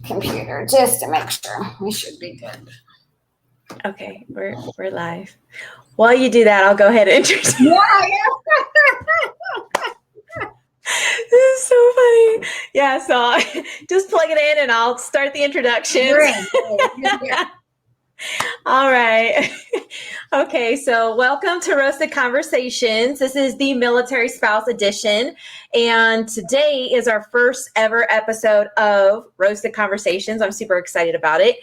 computer just to make sure. We should be good. Okay, we're live. While you do that, I'll go ahead and introduce. Yeah. This is so funny. Yeah, so just plug it in and I'll start the introductions. Great. All right. Okay, so welcome to Roasted Conversations. This is the Military Spouse Edition, and today is our first ever episode of Roasted Conversations. I'm super excited about it.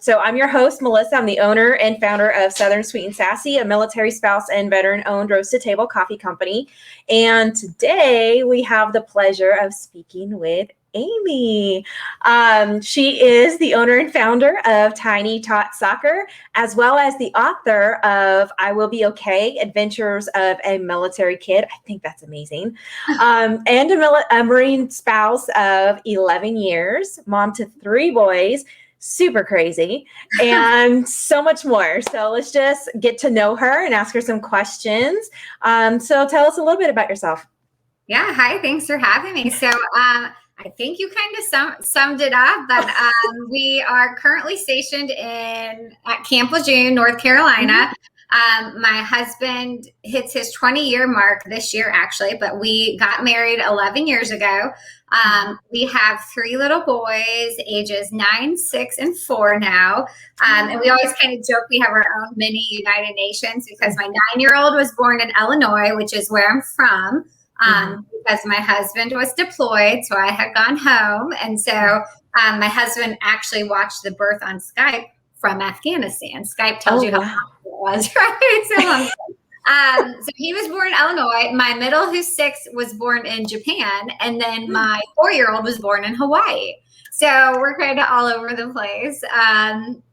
So I'm your host, Melissa. I'm the owner and founder of Southern Sweet and Sassy, a military spouse and veteran-owned roasted table coffee company. And today we have the pleasure of speaking with Amy. She is the owner and founder of Tiny Tot Soccer, as well as the author of I Will Be Okay, Adventures of a Military Kid. I think that's amazing. And a Marine spouse of 11 years, mom to 3 boys, super crazy, and so much more. So let's just get to know her and ask her some questions. So tell us a little bit about yourself. Yeah. Hi. Thanks for having me. So, I think you kind of summed it up, but we are currently stationed at Camp Lejeune, North Carolina. My husband hits his 20-year mark this year, actually, but we got married 11 years ago. We have 3 little boys, ages 9, 6, and 4 now. And we always kind of joke we have our own mini United Nations because my 9-year-old was born in Illinois, which is where I'm from. Because my husband was deployed, so I had gone home. And so my husband actually watched the birth on Skype from Afghanistan. Skype tells you how long it was, right? So he was born in Illinois. My middle, who's 6, was born in Japan. And then my 4-year-old was born in Hawaii. So we're kind of all over the place.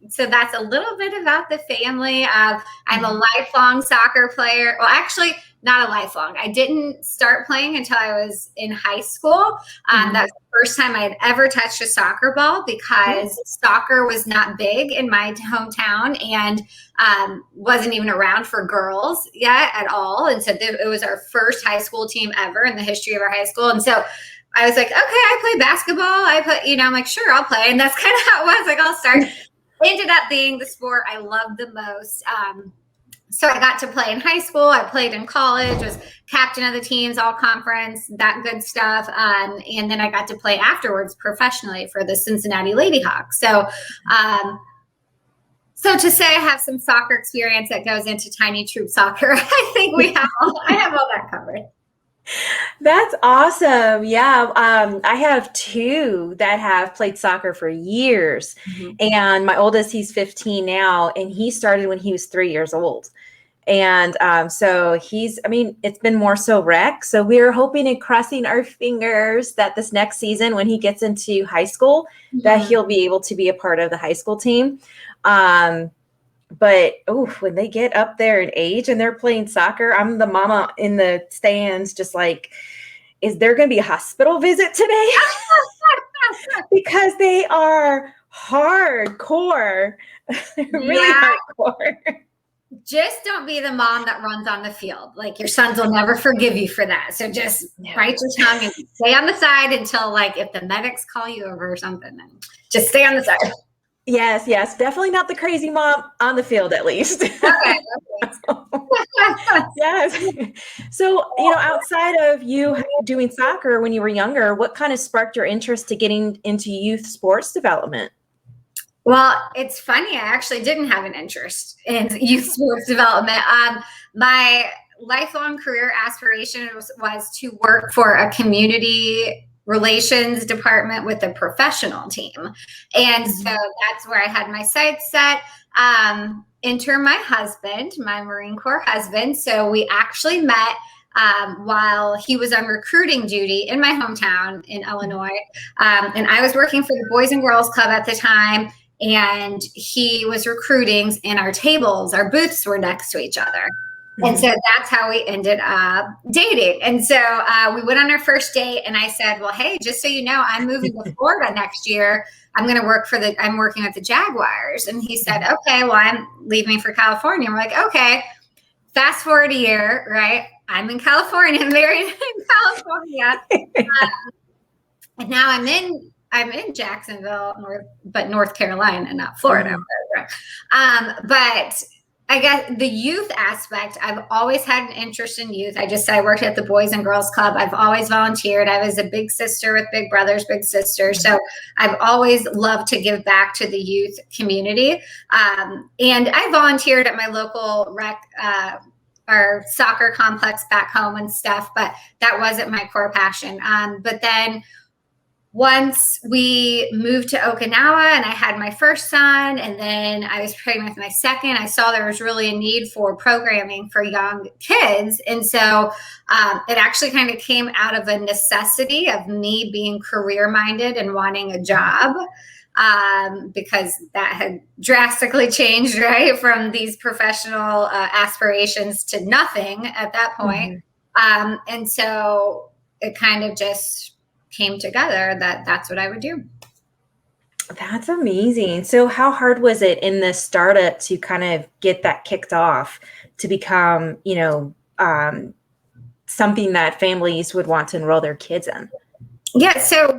So that's a little bit about the family. I'm a lifelong soccer player. Well, actually, not a lifelong. I didn't start playing until I was in high school. That's the first time I had ever touched a soccer ball because soccer was not big in my hometown and wasn't even around for girls yet at all. And so it was our first high school team ever in the history of our high school. And so I was like, okay, I play basketball. I'm like, sure, I'll play. And that's kind of how it was. Like, I'll start. Ended up being the sport I loved the most. So I got to play in high school. I played in college, was captain of the teams, all conference, that good stuff. And then I got to play afterwards professionally for the Cincinnati Ladyhawks. So to say I have some soccer experience that goes into tiny troop soccer, I think I have all that covered. That's awesome. Yeah. I have 2 that have played soccer for years. And my oldest, he's 15 now, and he started when he was 3 years old. And so it's been more so rec. So we're hoping and crossing our fingers that this next season, when he gets into high school, that he'll be able to be a part of the high school team. But when they get up there in age and they're playing soccer, I'm the mama in the stands just like, is there going to be a hospital visit today? Because they are hardcore. Really hardcore. Just don't be the mom that runs on the field. Like, your sons will never forgive you for that. So just bite your tongue and stay on the side until, like, if the medics call you over or something, then just stay on the side. Yes. Definitely not the crazy mom on the field, at least. Okay. Yes. So, outside of you doing soccer when you were younger, what kind of sparked your interest to getting into youth sports development? Well, it's funny. I actually didn't have an interest in youth sports development. My lifelong career aspiration was to work for a community relations department with a professional team. And so that's where I had my sights set. Enter my husband, my Marine Corps husband. So we actually met while he was on recruiting duty in my hometown in Illinois. And I was working for the Boys and Girls Club at the time. And he was recruiting, and our booths were next to each other. And so that's how we ended up dating. And so we went on our first date, and I said, well, hey, just so you know, I'm moving to Florida next year. I'm working at the Jaguars. And he said, okay, well, I'm leaving for California. We're like, okay, fast forward a year, right? I'm in California, married in California. And now I'm in I'm in Jacksonville, North Carolina, not Florida. But I guess the youth aspect, I've always had an interest in youth. I worked at the Boys and Girls Club. I've always volunteered. I was a big sister with big brothers, big sisters. So I've always loved to give back to the youth community. And I volunteered at my local rec, our soccer complex back home and stuff, but that wasn't my core passion. But then once we moved to Okinawa and I had my first son, and then I was pregnant with my second, I saw there was really a need for programming for young kids. And so it actually kind of came out of a necessity of me being career minded and wanting a job, because that had drastically changed, right, from these professional aspirations to nothing at that point. And so it kind of just came together that's what I would do. That's amazing. So how hard was it in the startup to kind of get that kicked off to become, something that families would want to enroll their kids in? Yeah. So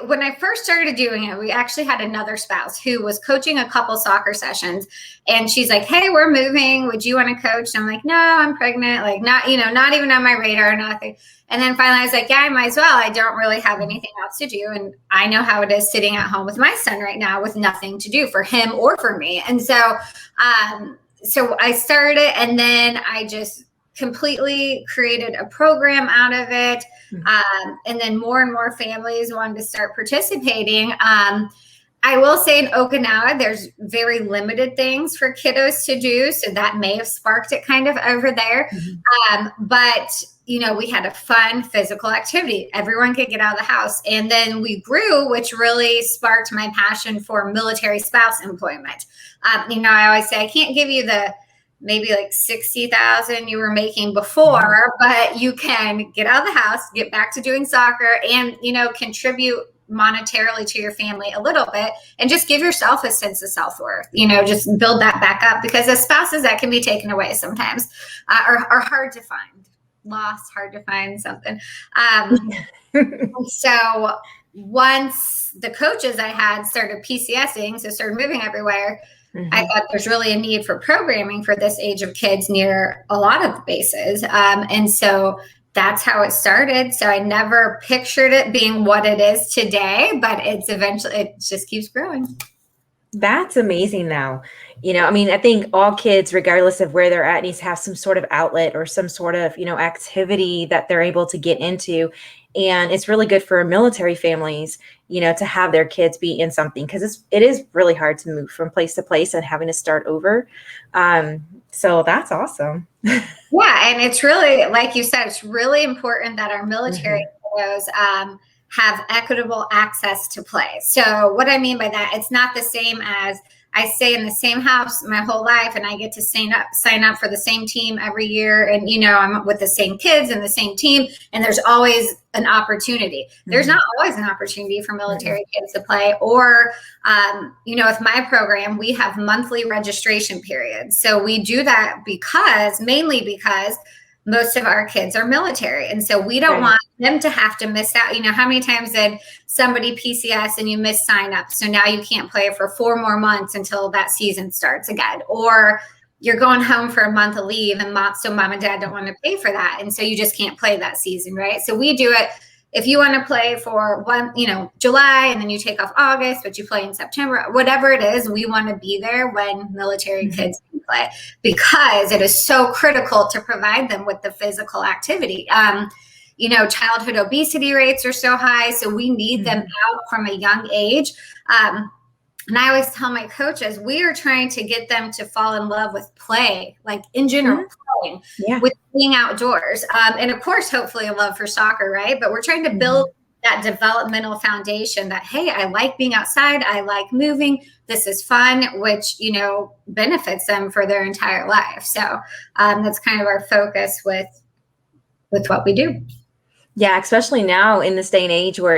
when I first started doing it, we actually had another spouse who was coaching a couple soccer sessions, and she's like, "Hey, we're moving. Would you want to coach?" And I'm like, "No, I'm pregnant." Like, not even on my radar, nothing. And then finally I was like, "Yeah, I might as well. I don't really have anything else to do. And I know how it is sitting at home with my son right now with nothing to do for him or for me." And so, so I started it, and then I just completely created a program out of it. And then more and more families wanted to start participating. I will say in Okinawa, there's very limited things for kiddos to do. So that may have sparked it kind of over there. But, we had a fun physical activity. Everyone could get out of the house. And then we grew, which really sparked my passion for military spouse employment. I always say, I can't give you the maybe like 60,000 you were making before, but you can get out of the house, get back to doing soccer, and, contribute monetarily to your family a little bit, and just give yourself a sense of self-worth, just build that back up, because as spouses that can be taken away sometimes, are hard to find, hard to find something. So once the coaches I had started PCSing, so started moving everywhere, I thought there's really a need for programming for this age of kids near a lot of the bases. And so that's how it started. So I never pictured it being what it is today, but it just keeps growing. That's amazing though. I think all kids, regardless of where they're at, needs to have some sort of outlet or some sort of, activity that they're able to get into. And it's really good for military families, to have their kids be in something, because it is really hard to move from place to place and having to start over. So that's awesome. Yeah. And it's really, like you said, it's really important that our military kiddos have equitable access to play. So what I mean by that, it's not the same as I stay in the same house my whole life and I get to sign up for the same team every year. And, I'm with the same kids and the same team. And there's always an opportunity. There's not always an opportunity for military kids to play. Or, with my program, we have monthly registration periods. So we do that mainly because most of our kids are military. And so we don't want them to have to miss out. How many times did somebody PCS and you miss sign up? So now you can't play for 4 more months until that season starts again. Or you're going home for a month of leave and mom and dad don't want to pay for that. And so you just can't play that season, right? So we do it. If you want to play for July, and then you take off August, but you play in September, whatever it is, we want to be there when military kids can play, because it is so critical to provide them with the physical activity. Childhood obesity rates are so high, so we need them out from a young age. And I always tell my coaches, we are trying to get them to fall in love with play, like in general, playing, with being outdoors. And of course, hopefully a love for soccer, right? But we're trying to build that developmental foundation that, hey, I like being outside. I like moving. This is fun, which, benefits them for their entire life. So that's kind of our focus with what we do. Yeah, especially now in this day and age where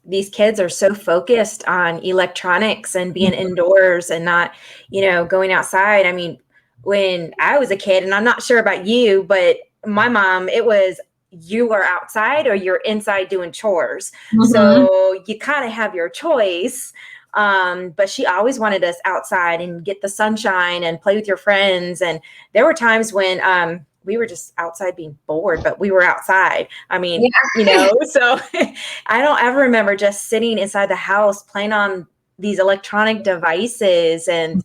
these kids are so focused on electronics and being indoors and not, going outside. I mean, when I was a kid, and I'm not sure about you, but my mom, it was you are outside or you're inside doing chores. Mm-hmm. So you kind of have your choice. But she always wanted us outside and get the sunshine and play with your friends. And there were times when we were just outside being bored, but we were outside. I mean, so I don't ever remember just sitting inside the house playing on these electronic devices. And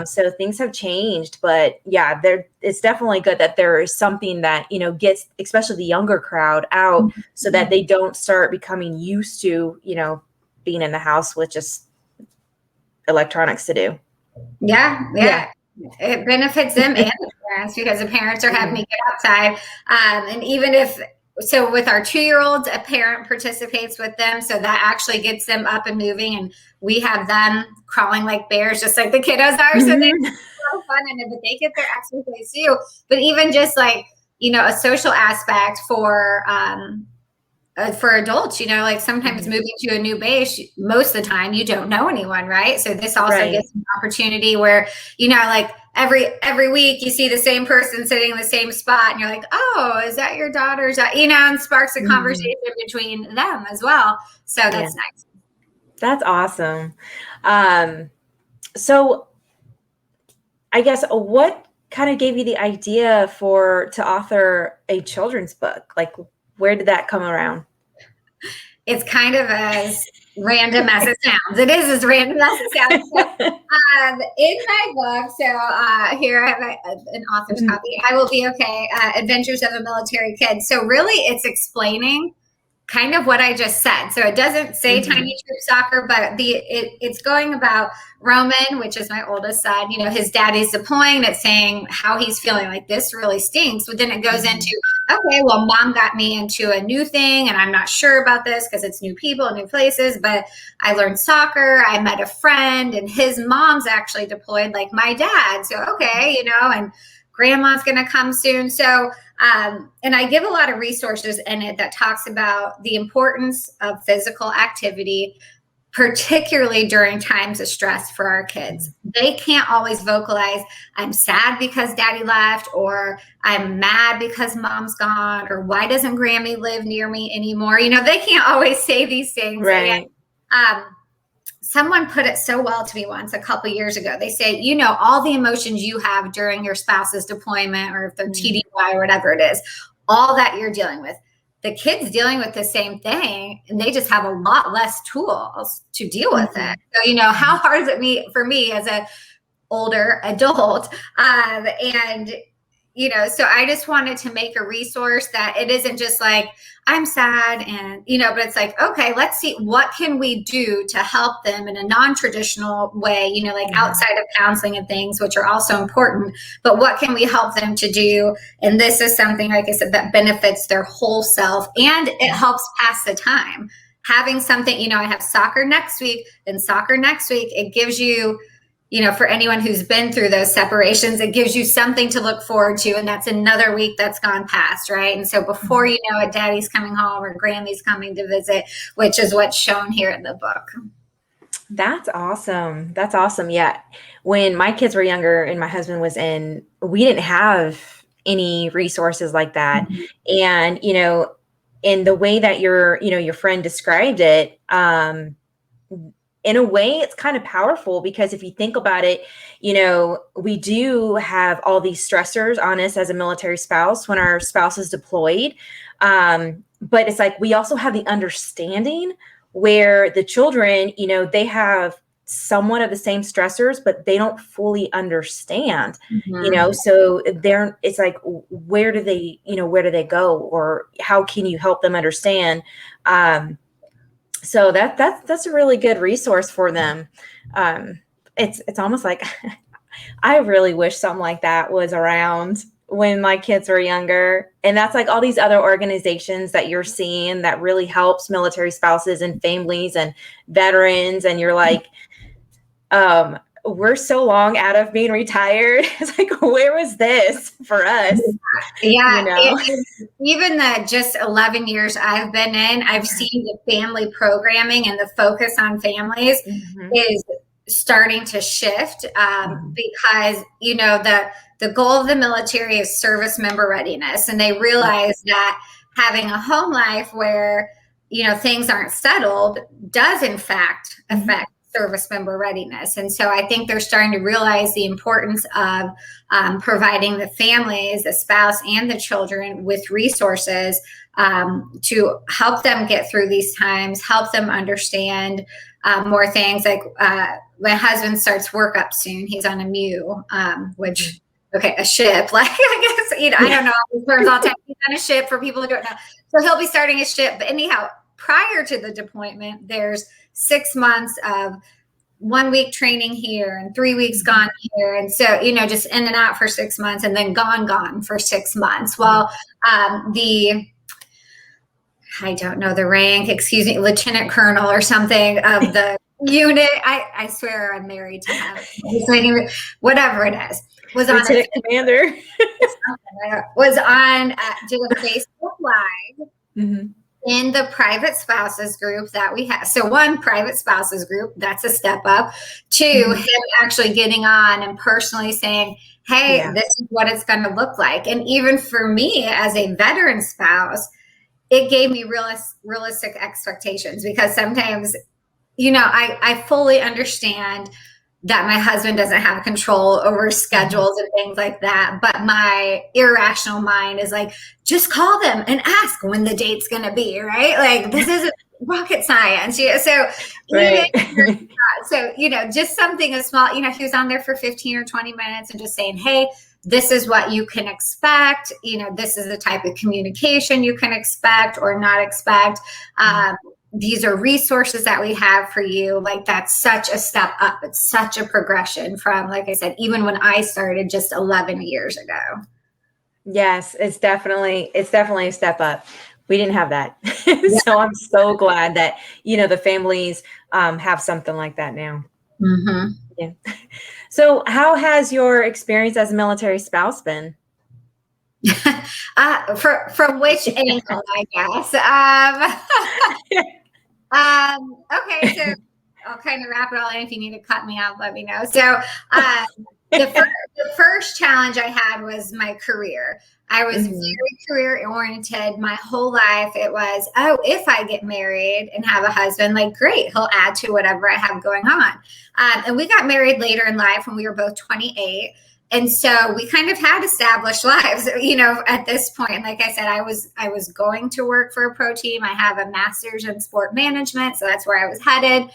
so things have changed. But yeah, it's definitely good that there is something that, gets especially the younger crowd out so that they don't start becoming used to, being in the house with just electronics to do. Yeah. It benefits them and the parents because the parents are having to get outside. And even so with our 2-year-olds, a parent participates with them. So that actually gets them up and moving. And we have them crawling like bears, just like the kiddos are. So they have a lot of fun in it, but they get their exercise too. But even just like, a social aspect for adults, like sometimes moving to a new base, most of the time you don't know anyone, right? So this also gets an opportunity where, like every week you see the same person sitting in the same spot and you're like, oh, is that your daughter's, and sparks a conversation between them as well. So that's nice. That's awesome. So I guess what kind of gave you the idea to author a children's book? Like, where did that come around? It's kind of as random as it sounds. It is as random as it sounds. So, in my book, here I have an author's copy, I Will Be Okay, Adventures of a Military Kid. So really it's explaining kind of what I just said. So it doesn't say Tiny Troop Soccer, but it's going about Roman, which is my oldest son. His daddy's deploying. It's saying how he's feeling, like this really stinks. But then it goes into, okay, well, mom got me into a new thing, and I'm not sure about this because it's new people, new places. But I learned soccer. I met a friend, and his mom's actually deployed, like my dad. So okay, and grandma's going to come soon. So, and I give a lot of resources in it that talks about the importance of physical activity, particularly during times of stress for our kids. They can't always vocalize, I'm sad because daddy left, or I'm mad because mom's gone, or why doesn't Grammy live near me anymore? They can't always say these things. Right. Someone put it so well to me once a couple years ago. They say, all the emotions you have during your spouse's deployment, or if they're TDY or whatever it is, all that you're dealing with, the kid's dealing with the same thing, and they just have a lot less tools to deal with it. So, how hard is it for me as a older adult? And so I just wanted to make a resource that it isn't just like, I'm sad and, but it's like, okay, let's see, what can we do to help them in a non-traditional way, like outside of counseling and things, which are also important, but what can we help them to do? And this is something, like I said, that benefits their whole self, and it helps pass the time. Having something, I have soccer next week, it gives you, for anyone who's been through those separations, it gives you something to look forward to. And that's another week that's gone past, right? And so before you know it, daddy's coming home or Grammy's coming to visit, which is what's shown here in the book. That's awesome. That's awesome. Yeah. When my kids were younger and my husband was in, we didn't have any resources like that. And, in the way that your friend described it, in a way, it's kind of powerful, because if you think about it, we do have all these stressors on us as a military spouse when our spouse is deployed. But it's like we also have the understanding where the children, they have somewhat of the same stressors, but they don't fully understand, so it's like, where do they go, or how can you help them understand? So that's a really good resource for them. It's almost like I really wish something like that was around when my kids were younger. And that's like all these other organizations that you're seeing that really helps military spouses and families and veterans. And you're like, we're so long out of being retired. It's like, where was this for us? Yeah. Even the just 11 years I've been in, I've seen the family programming and the focus on families is starting to shift because, the goal of the military is service member readiness. And they realize that having a home life where, things aren't settled does in fact affect service member readiness. And so I think they're starting to realize the importance of providing the families, the spouse, and the children with resources to help them get through these times, help them understand more things. Like my husband starts work up soon. He's on a MU, which, okay, a ship. Like, I guess, I don't know all the terms all the time. He's on a ship for people who don't know. So he'll be starting a ship. But anyhow, prior to the deployment, there's 6 months of 1 week training here and 3 weeks gone here. And so, just in and out for 6 months and then gone for 6 months. Well, I don't know the rank, excuse me, lieutenant colonel or something of the unit. I swear I'm married to him. Whatever it is. Was on lieutenant commander. Was on, did a Facebook Live in the private spouses group that we have. So 1, private spouses group, that's a step up. 2, him actually getting on and personally saying, hey, this is what it's going to look like. And even for me as a veteran spouse, it gave me realistic expectations, because sometimes, I fully understand that my husband doesn't have control over schedules and things like that. But my irrational mind is like, just call them and ask when the date's going to be, right? Like, this isn't rocket science. So, right. Just something as small, he was on there for 15 or 20 minutes and just saying, hey, this is what you can expect. This is the type of communication you can expect or not expect. These are resources that we have for you. Like, that's such a step up. It's such a progression from, like I said, even when I started just 11 years ago. Yes, it's definitely a step up. We didn't have that. So I'm so glad that, the families have something like that now. Mm-hmm. Yeah. So how has your experience as a military spouse been? From which angle, I guess? Okay, so I'll kind of wrap it all in. If you need to cut me out, let me know. So the first challenge I had was my career. I was very career oriented my whole life. It was, if I get married and have a husband, like, great, he'll add to whatever I have going on. And we got married later in life when we were both 28. And so we kind of had established lives, at this point. Like I said, I was going to work for a pro team. I have a master's in sport management. So that's where I was headed.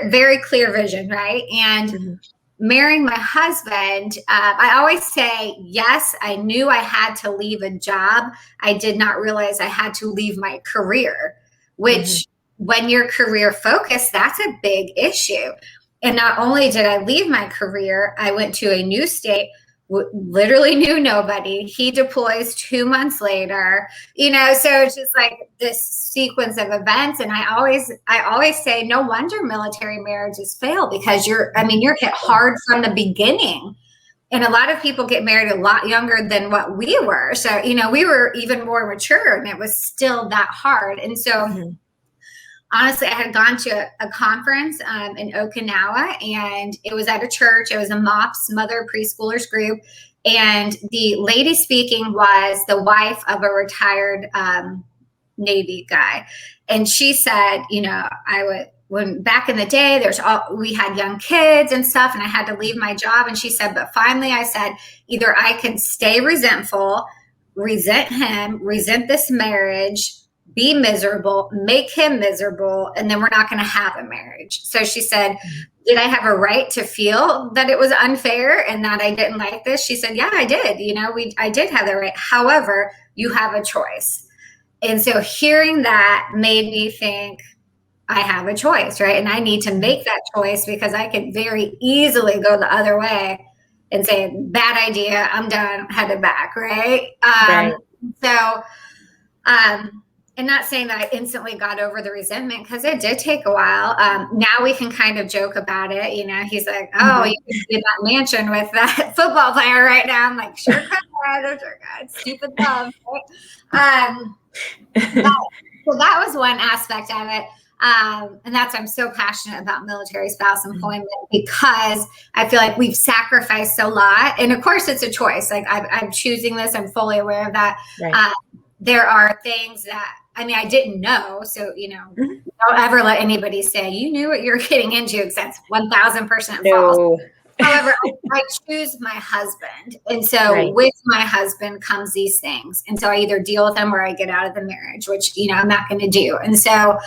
Very clear vision, right? And marrying my husband, I always say, yes, I knew I had to leave a job. I did not realize I had to leave my career, which when you're career focused, that's a big issue. And not only did I leave my career, I went to a new state, literally knew nobody. He deploys 2 months later, so it's just like this sequence of events. And I always say, no wonder military marriages fail, because you're hit hard from the beginning. And a lot of people get married a lot younger than what we were. So, we were even more mature, and it was still that hard. And so honestly, I had gone to a conference in Okinawa, and it was at a church. It was a MOPS, Mother Preschoolers Group. And the lady speaking was the wife of a retired Navy guy. And she said, when back in the day, we had young kids and stuff, and I had to leave my job. And she said, but finally I said, either I can stay resentful, resent him, resent this marriage, be miserable, make him miserable, and then we're not going to have a marriage. So she said, did I have a right to feel that it was unfair and that I didn't like this? She said, yeah, I did. I did have the right. However, you have a choice. And so hearing that made me think, I have a choice, right? And I need to make that choice, because I could very easily go the other way and say, bad idea, I'm done, headed back, right? Right. So, and not saying that I instantly got over the resentment, because it did take a while. Now we can kind of joke about it. He's like, oh, you can be in that mansion with that football player right now. I'm like, sure could. Stupid love. Right? So that was one aspect of it. And that's why I'm so passionate about military spouse employment, because I feel like we've sacrificed a lot. And of course, it's a choice. Like, I'm choosing this. I'm fully aware of that. Right. there are things that, I mean, I didn't know. So, don't ever let anybody say you knew what you're getting into, because that's 1000% false. No. However, I choose my husband. And so with my husband comes these things. And so I either deal with them or I get out of the marriage, which, I'm not going to do. And so,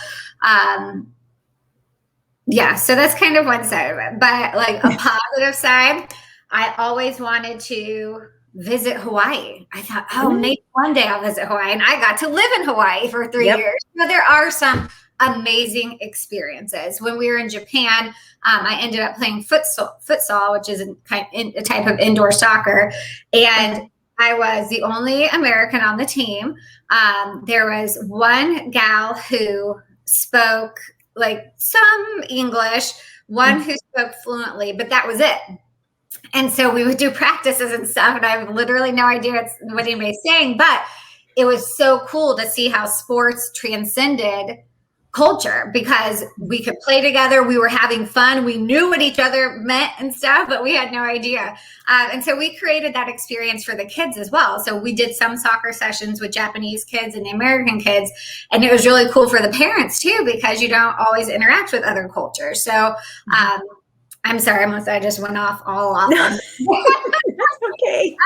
so that's kind of one side of it. But like a positive side, I always wanted to visit Hawaii. I thought, maybe one day I'll visit Hawaii. And I got to live in Hawaii for 3 years. But there are some amazing experiences. When we were in Japan, I ended up playing futsal, which is a type of indoor soccer. And I was the only American on the team. There was one gal who spoke like some English, one who spoke fluently, but that was it. And so we would do practices and stuff, and I have literally no idea what anybody's saying, but it was so cool to see how sports transcended culture, because we could play together. We were having fun. We knew what each other meant and stuff, but we had no idea. And so we created that experience for the kids as well. So we did some soccer sessions with Japanese kids and the American kids. And it was really cool for the parents too, because you don't always interact with other cultures. So I'm sorry, I just went off. No. Okay.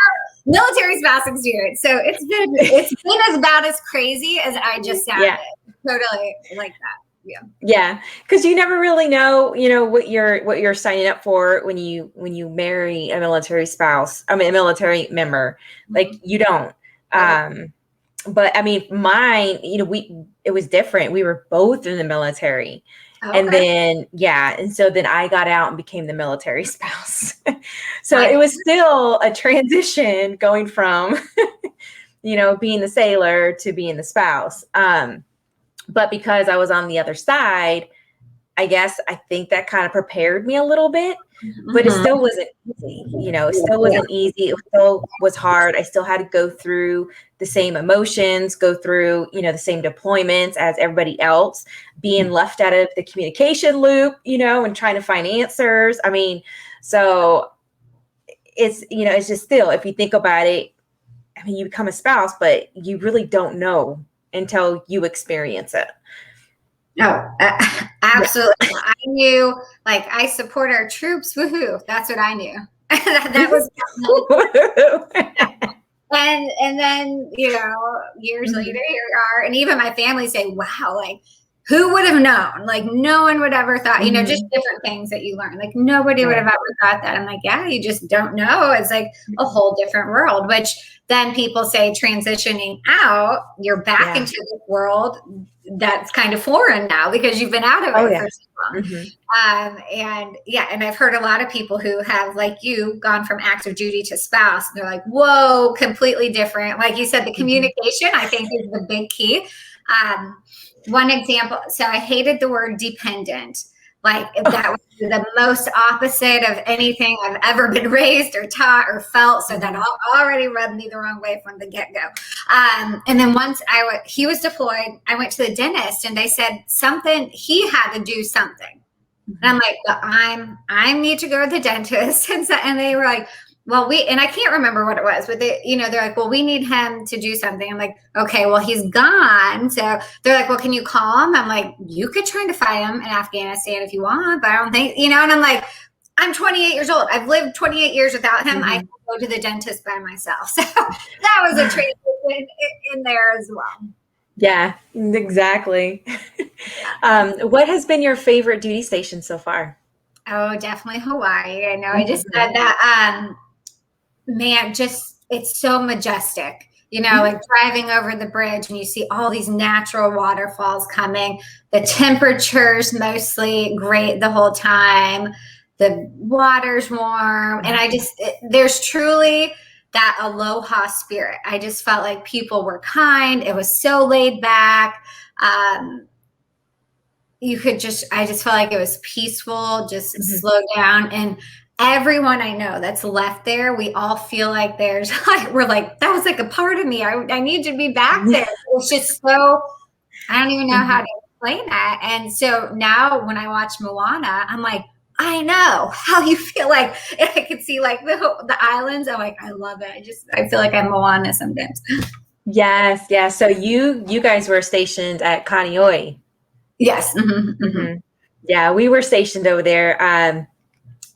Military spouse experience. So it's been about as crazy as I just sounded. Yeah. Totally like that. Yeah. Because you never really know, what you're signing up for when you marry a military spouse. I mean, a military member. Like you don't. But I mean, mine, it was different. We were both in the military. Okay. And then, and so then I got out and became the military spouse. So it was still a transition going from, being the sailor to being the spouse. But because I was on the other side, I think that kind of prepared me a little bit, but it still wasn't easy. It still wasn't easy. It still was hard. I still had to go through the same emotions, go through, the same deployments as everybody else, being left out of the communication loop, and trying to find answers. I mean, so it's, it's just still, if you think about it, I mean, you become a spouse, but you really don't know until you experience it. No, absolutely. Yeah. I knew, I support our troops. Woohoo. That's what I knew. that was, and then, years later, here we are. And even my family say, wow, who would have known? No one would ever thought, just different things that you learn. Nobody would have ever thought that. I'm like, yeah, you just don't know. It's a whole different world, which then people say transitioning out, you're back into this world that's kind of foreign now because you've been out of it for so long. And I've heard a lot of people who have, like you, gone from active duty to spouse. And they're like, whoa, completely different. Like you said, the communication, I think, is the big key. One example, so I hated the word dependent. That was the most opposite of anything I've ever been raised or taught or felt. So that already rubbed me the wrong way from the get-go. And then once he was deployed, I went to the dentist and they said he had to do something. And I'm like, well, I need to go to the dentist. And they were like, well, and I can't remember what it was, but they're like, well, we need him to do something. I'm like, okay, well, he's gone. So they're like, well, can you call him? I'm like, you could try to find him in Afghanistan if you want, but I don't think, and I'm like, I'm 28 years old. I've lived 28 years without him. I can go to the dentist by myself. So that was a transition in there as well. Yeah, exactly. What has been your favorite duty station so far? Oh, definitely Hawaii. I know I just said that. Man, it's so majestic, driving over the bridge and you see all these natural waterfalls coming, the temperature's mostly great the whole time. The water's warm. And there's truly that aloha spirit. I just felt like people were kind. It was so laid back. I just felt like it was peaceful, just slow down. And everyone I know that's left there, we all feel like we're like, that was a part of me. I need to be back there. It's just so, I don't even know how to explain that. And so now when I watch Moana, I'm like, I know how you feel like, and I could see the islands. I'm like, I love it. I feel like I'm Moana sometimes. Yes, yes. So you guys were stationed at Kaneohe. Yes. Mm-hmm, mm-hmm. Mm-hmm. Yeah, we were stationed over there.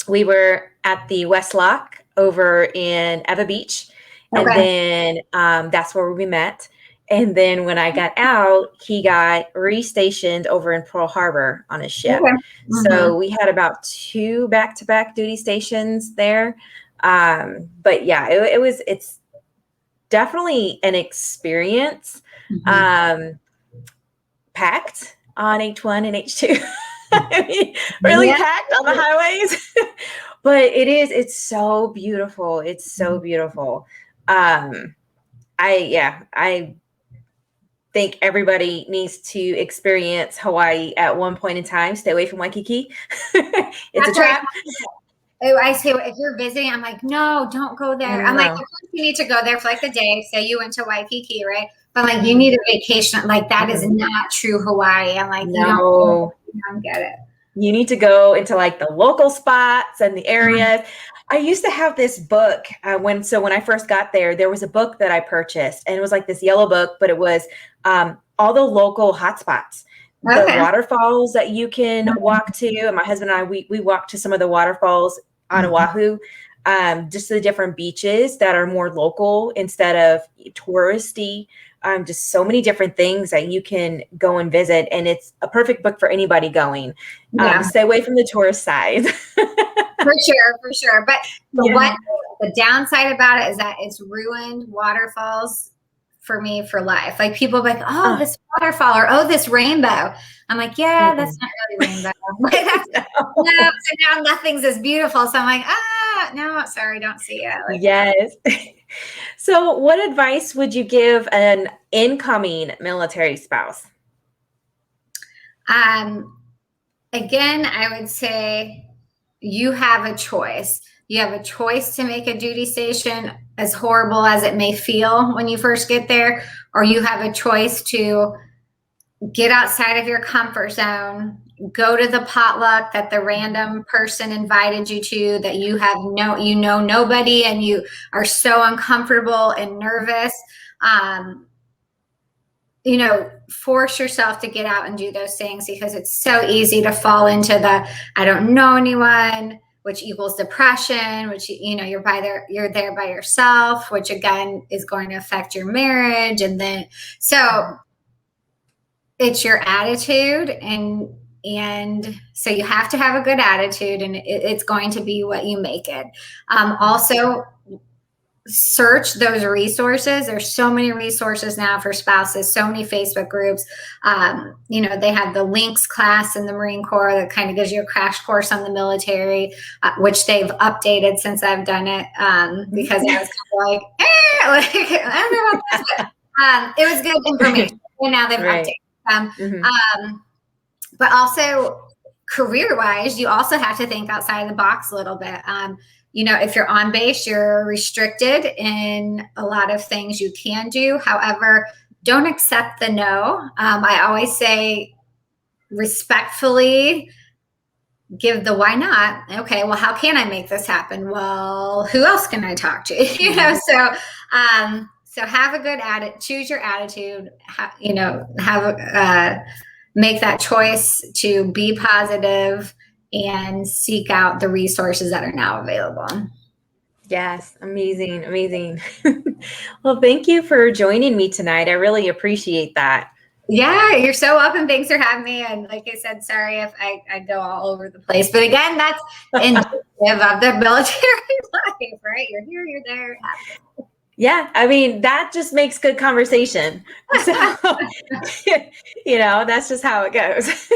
We were at the West Lock over in Eva Beach, and Okay. then that's where we met. And then when I got out, he got restationed over in Pearl Harbor on a ship. Okay. Mm-hmm. So we had about 2 back-to-back duty stations there. But yeah, it's definitely an experience. Mm-hmm. Packed on H1 and H2. I mean, really Yeah. packed on the highways. But it's so beautiful. It's so beautiful. I think everybody needs to experience Hawaii at one point in time. Stay away from Waikiki. It's a That's right. trap. I say, if you're visiting, I'm like, no, don't go there. I'm like, of No. course you need to go there for like a day. Say you went to Waikiki, right? But like, you need a vacation. Like, that is not true Hawaii. I'm like, No. you don't get it. You need to go into like the local spots and the areas. I used to have this book when I first got there was a book that I purchased, and it was like this yellow book, but it was all the local hotspots, the Okay. waterfalls that you can walk to. And my husband and I, we walked to some of the waterfalls on Oahu, just the different beaches that are more local instead of touristy. Just so many different things that you can go and visit, and it's a perfect book for anybody going. Stay away from the tourist side. For sure. But the downside about it is that it's ruined waterfalls for me for life. Like, people are like, oh, this waterfall, or oh, this rainbow. I'm like, yeah, that's not really rainbow. No, so now nothing's as beautiful. So I'm like, no, sorry, don't see it. Like, yes. So what advice would you give an incoming military spouse? Again, I would say you have a choice. You have a choice to make a duty station, as horrible as it may feel when you first get there, or you have a choice to get outside of your comfort zone, go to the potluck that the random person invited you to, that you have nobody, and you are so uncomfortable and nervous. Force yourself to get out and do those things, because it's so easy to fall into the I don't know anyone, which equals depression, which you're there by yourself, which again is going to affect your marriage. And then so it's your attitude, and so you have to have a good attitude, and it's going to be what you make it. Also, search those resources. There's so many resources now for spouses, so many Facebook groups. They have the Links class in the Marine Corps that kind of gives you a crash course on the military, which they've updated since I've done it, because I was kind of I don't know about this, but it was good information. And now they've updated. But also, career-wise, you also have to think outside the box a little bit. If you're on base, you're restricted in a lot of things you can do. However, don't accept the no. I always say, respectfully, give the why not. Okay, well, how can I make this happen? Well, who else can I talk to? So have a good attitude, choose your attitude, make that choice to be positive and seek out the resources that are now available. Yes, amazing. Well, thank you for joining me tonight. I really appreciate that. Yeah, you're so welcome. Thanks for having me. And like I said, sorry if I go all over the place. But again, that's indicative of the military life, right? You're here, you're there. Yeah, I mean, that just makes good conversation. So, that's just how it goes.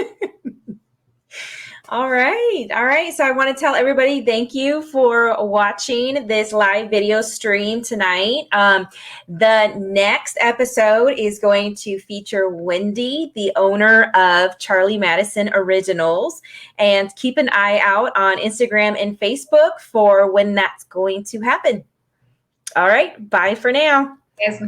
All right. So I want to tell everybody, thank you for watching this live video stream tonight. The next episode is going to feature Wendy, the owner of Charlie Madison Originals. And keep an eye out on Instagram and Facebook for when that's going to happen. All right. Bye for now. Yes.